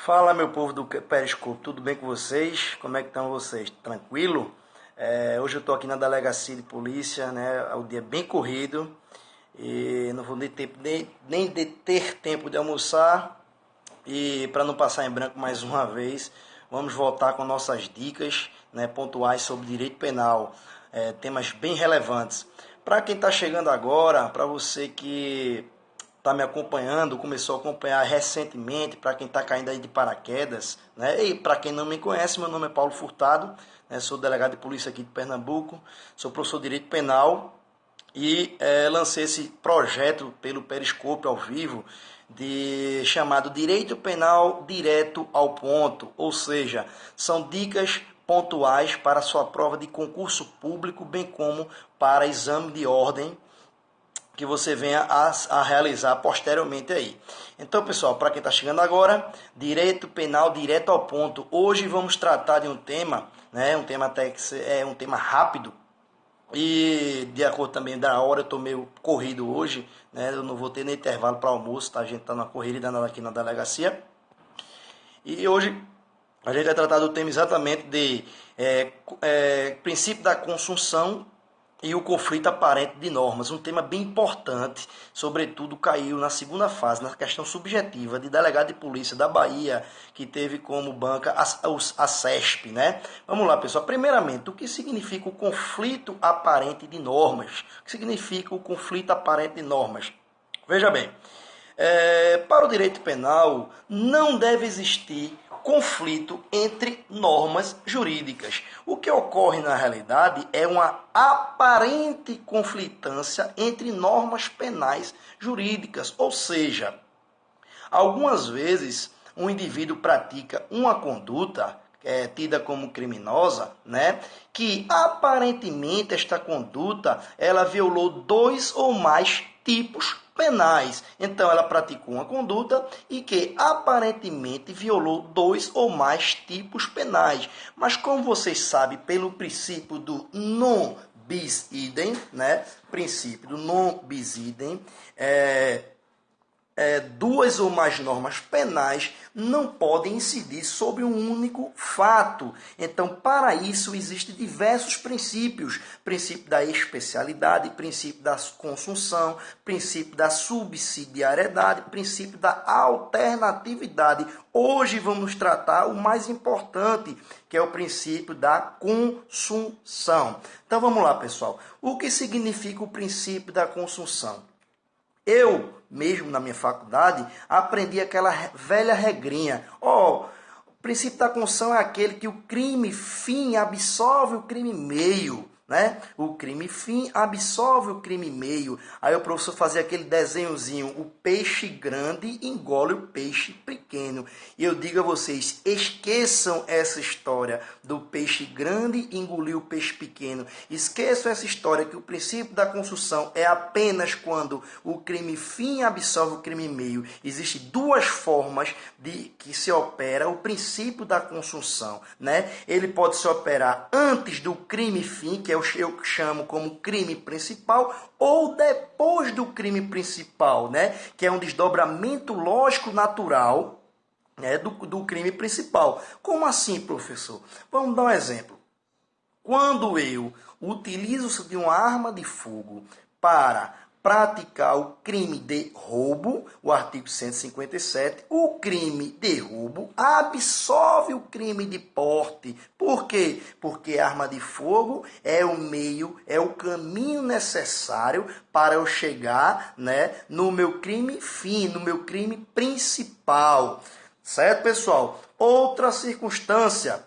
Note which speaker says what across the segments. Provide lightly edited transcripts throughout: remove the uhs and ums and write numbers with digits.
Speaker 1: Fala, meu povo do Periscope, tudo bem com vocês? Como é que estão vocês? Tranquilo? Hoje eu estou aqui na delegacia de polícia, né? O dia bem corrido e não vou nem ter tempo de almoçar. E para não passar em branco mais uma vez, vamos voltar com nossas dicas, né, pontuais sobre direito penal, temas bem relevantes. Para quem está chegando agora, para você que está me acompanhando, começou a acompanhar recentemente, para quem está caindo aí de paraquedas, né? E para quem não me conhece, meu nome é Paulo Furtado, né? Sou delegado de polícia aqui de Pernambuco, sou professor de Direito Penal e lancei esse projeto pelo Periscope ao vivo, chamado Direito Penal Direto ao Ponto, ou seja, são dicas pontuais para a sua prova de concurso público, bem como para exame de ordem, que você venha a realizar posteriormente aí. Então, pessoal, para quem está chegando agora, Direito Penal Direto ao Ponto. Hoje vamos tratar de um tema, né, um tema até que é um tema rápido, e de acordo também da hora, eu estou meio corrido hoje, né, eu não vou ter nem intervalo para almoço, tá? A gente está na corrida danada aqui na delegacia. E hoje a gente vai tratar do tema exatamente de princípio da consunção e o conflito aparente de normas, um tema bem importante, sobretudo caiu na segunda fase, na questão subjetiva de delegado de polícia da Bahia, que teve como banca a CESP, né? Vamos lá, pessoal. Primeiramente, o que significa o conflito aparente de normas? O que significa o conflito aparente de normas? Veja bem, para o direito penal não deve existir conflito entre normas jurídicas. O que ocorre na realidade é uma aparente conflitância entre normas penais jurídicas, ou seja, algumas vezes um indivíduo pratica uma conduta tida como criminosa, né, que aparentemente esta conduta ela violou dois ou mais tipos penais. Então ela praticou uma conduta e que aparentemente violou dois ou mais tipos penais. Mas como vocês sabem, pelo princípio do non bis idem, né, princípio do non bis idem, duas ou mais normas penais não podem incidir sobre um único fato. Então, para isso, existem diversos princípios. Princípio da especialidade, princípio da consunção, princípio da subsidiariedade, princípio da alternatividade. Hoje vamos tratar o mais importante, que é o princípio da consunção. Então, vamos lá, pessoal. O que significa o princípio da consunção? Eu, mesmo na minha faculdade, aprendi aquela velha regrinha. O princípio da consunção é aquele que o crime fim absolve o crime meio, né? O crime fim absolve o crime meio. Aí o professor fazia aquele desenhozinho, o peixe grande engole o peixe pequeno. E eu digo a vocês, esqueçam essa história do peixe grande engolir o peixe pequeno. Esqueçam essa história que o princípio da consunção é apenas quando o crime fim absolve o crime meio. Existem duas formas de que se opera o princípio da consunção, né? Ele pode se operar antes do crime fim, que eu chamo como crime principal, ou depois do crime principal, né? Que é um desdobramento lógico natural, né, do crime principal. Como assim, professor? Vamos dar um exemplo. Quando eu utilizo de uma arma de fogo para praticar o crime de roubo, o artigo 157, o crime de roubo absolve o crime de porte. Por quê? Porque a arma de fogo é o meio, é o caminho necessário para eu chegar, né, no meu crime fim, no meu crime principal. Certo, pessoal? Outra circunstância,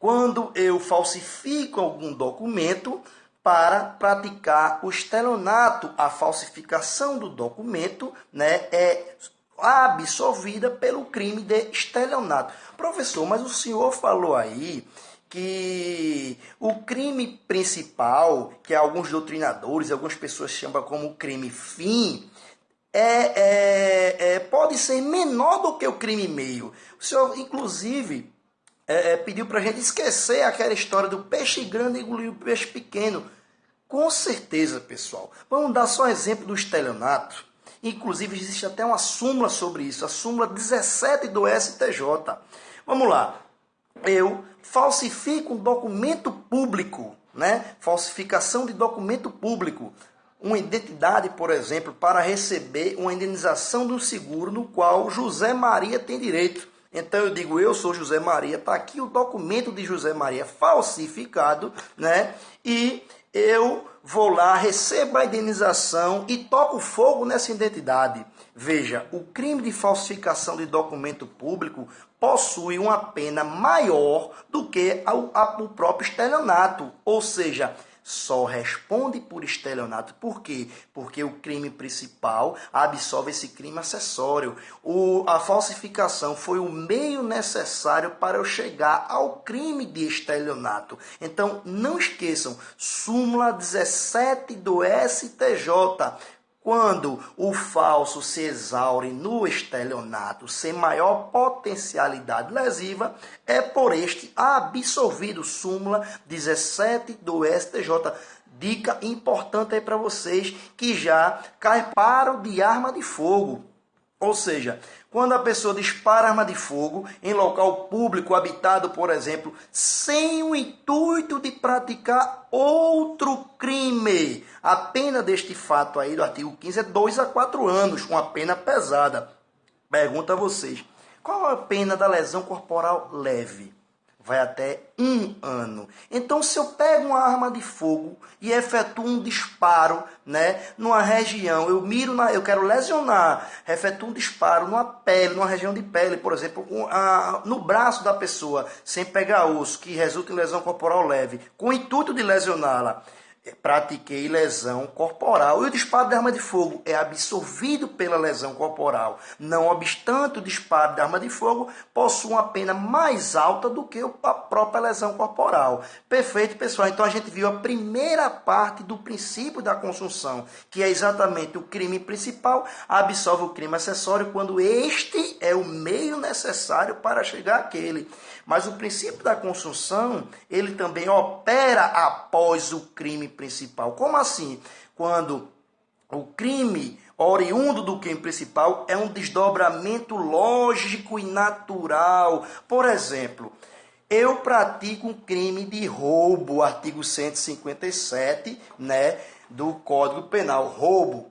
Speaker 1: quando eu falsifico algum documento para praticar o estelionato, a falsificação do documento, né, é absolvida pelo crime de estelionato. Professor, mas o senhor falou aí que o crime principal, que alguns doutrinadores, algumas pessoas chamam como crime fim, pode ser menor do que o crime meio. O senhor, inclusive, pediu para a gente esquecer aquela história do peixe grande engolir o peixe pequeno. Com certeza, pessoal. Vamos dar só exemplo do estelionato. Inclusive, existe até uma súmula sobre isso, a súmula 17 do STJ. Vamos lá. Eu falsifico um documento público, né? Falsificação de documento público. Uma identidade, por exemplo, para receber uma indenização do seguro no qual José Maria tem direito. Então eu digo, eu sou José Maria, está aqui o documento de José Maria falsificado, né? E eu vou lá, recebo a indenização e toco fogo nessa identidade. Veja, o crime de falsificação de documento público possui uma pena maior do que o próprio estelionato, ou seja, só responde por estelionato. Por quê? Porque o crime principal absolve esse crime acessório. A falsificação foi o meio necessário para eu chegar ao crime de estelionato. Então, não esqueçam, súmula 17 do STJ. Quando o falso se exaure no estelionato sem maior potencialidade lesiva, é por este absolvido, súmula 17 do STJ. Dica importante aí para vocês que já cai para o de arma de fogo. Ou seja, quando a pessoa dispara arma de fogo em local público habitado, por exemplo, sem o intuito de praticar outro crime, a pena deste fato aí do artigo 15 é 2 a 4 anos, uma pena pesada. Pergunto a vocês, qual a pena da lesão corporal leve? Vai até 1 ano. Então, se eu pego uma arma de fogo e efetuo um disparo, né, numa região, eu quero lesionar, efetuo um disparo numa pele, numa região de pele, por exemplo, no braço da pessoa, sem pegar osso, que resulta em lesão corporal leve, com o intuito de lesioná-la, pratiquei lesão corporal. E o disparo de arma de fogo é absolvido pela lesão corporal. Não obstante, o disparo de arma de fogo possui uma pena mais alta do que a própria lesão corporal. Perfeito, pessoal? Então a gente viu a primeira parte do princípio da consunção, que é exatamente o crime principal absolve o crime acessório quando este é o meio necessário para chegar àquele. Mas o princípio da consunção, ele também opera após o crime principal. Como assim? Quando o crime oriundo do crime principal é um desdobramento lógico e natural. Por exemplo, eu pratico um crime de roubo, artigo 157, né, do Código Penal, roubo.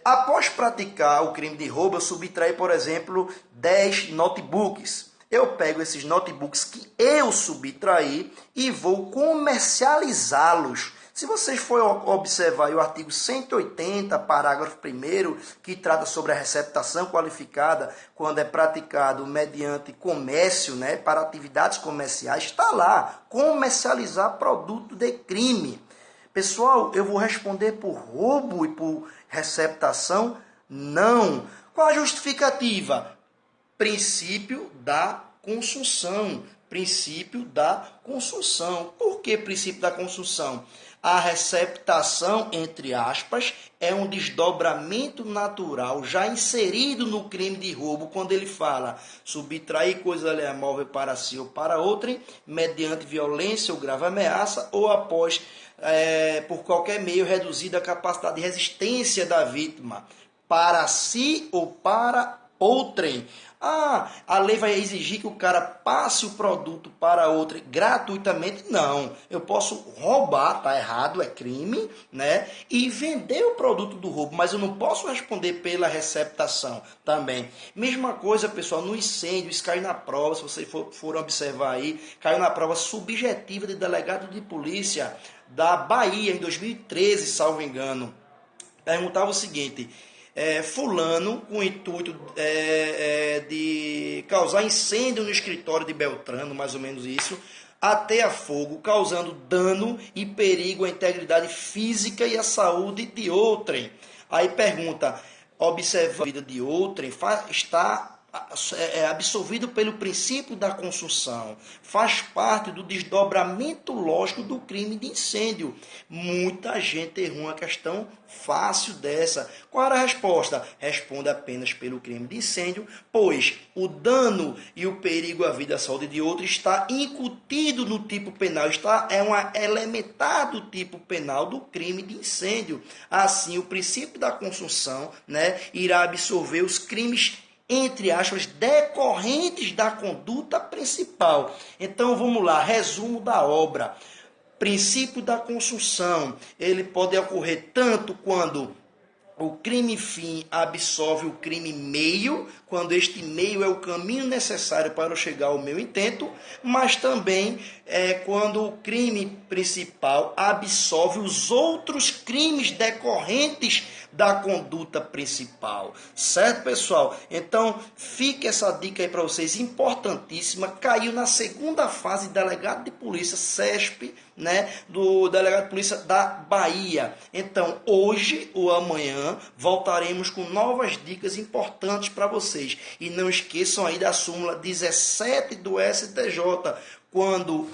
Speaker 1: Após praticar o crime de roubo, eu subtraí, por exemplo, 10 notebooks. Eu pego esses notebooks que eu subtraí e vou comercializá-los. Se vocês forem observar o artigo 180, parágrafo 1º, que trata sobre a receptação qualificada, quando é praticado mediante comércio, né, para atividades comerciais, está lá, comercializar produto de crime. Pessoal, eu vou responder por roubo e por receptação? Não. Qual a justificativa? Princípio da consunção. Princípio da consunção. Por que princípio da consunção? A receptação, entre aspas, é um desdobramento natural já inserido no crime de roubo, quando ele fala subtrair coisa alheia móvel para si ou para outrem, mediante violência ou grave ameaça, ou após, por qualquer meio, reduzida a capacidade de resistência da vítima, para si ou para outrem. A lei vai exigir que o cara passe o produto para outra gratuitamente? Não. Eu posso roubar, tá errado, é crime, né? E vender o produto do roubo, mas eu não posso responder pela receptação também. Mesma coisa, pessoal, no incêndio, isso caiu na prova, se vocês forem observar aí, caiu na prova subjetiva de delegado de polícia da Bahia, em 2013, salvo engano. Perguntava o seguinte: fulano, com o intuito de causar incêndio no escritório de Beltrano, mais ou menos isso, ateia fogo, causando dano e perigo à integridade física e à saúde de outrem. Aí pergunta, observa a vida de outrem, está é absolvido pelo princípio da consunção. Faz parte do desdobramento lógico do crime de incêndio. Muita gente errou uma questão fácil dessa. Qual era a resposta? Responde apenas pelo crime de incêndio, pois o dano e o perigo à vida e à saúde de outro está incutido no tipo penal, é uma elementar do tipo penal do crime de incêndio. Assim, o princípio da consunção, né, irá absorver os crimes, entre aspas, decorrentes da conduta principal. Então, vamos lá, resumo da obra. Princípio da consunção, ele pode ocorrer tanto quando o crime fim absorve o crime meio, quando este meio é o caminho necessário para eu chegar ao meu intento, mas também quando o crime principal absorve os outros crimes decorrentes da conduta principal. Certo, pessoal? Então, fica essa dica aí para vocês, importantíssima. Caiu na segunda fase de delegado de polícia, CESP, né, do delegado de polícia da Bahia. Então, hoje ou amanhã, voltaremos com novas dicas importantes para vocês. E não esqueçam aí da súmula 17 do STJ, quando